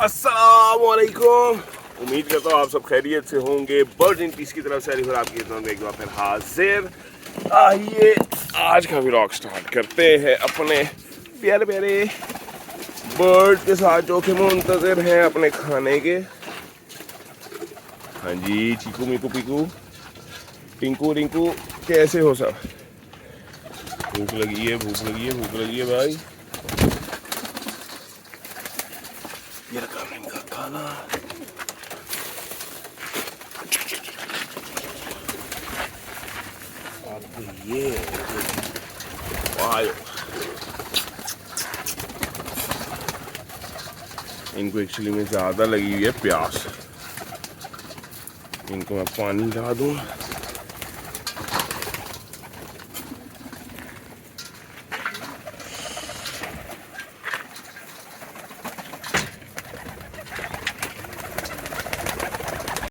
अस्सलाम वालेकुम। उम्मीद करता हूँ आप सब खैरियत से होंगे। बर्ड इन पीस की तरफ से और आपकी खिदमत एक बार फिर हाजिर। आइए आज का व्लॉग स्टार्ट करते हैं अपने प्यारे प्यारे बर्ड के साथ जो कि मुंतज़िर हैं अपने खाने के। हाँ जी, चीकू मीकू पीकू टिंकू रिंकू, कैसे हो सब? भूख लगी है, भूख लगी है, भूख लगी है भाई। ये रखा इनका खाना। अब ये इनको एक्चुअली में ज़्यादा लगी हुई है प्यास। इनको मैं पानी ला दूँ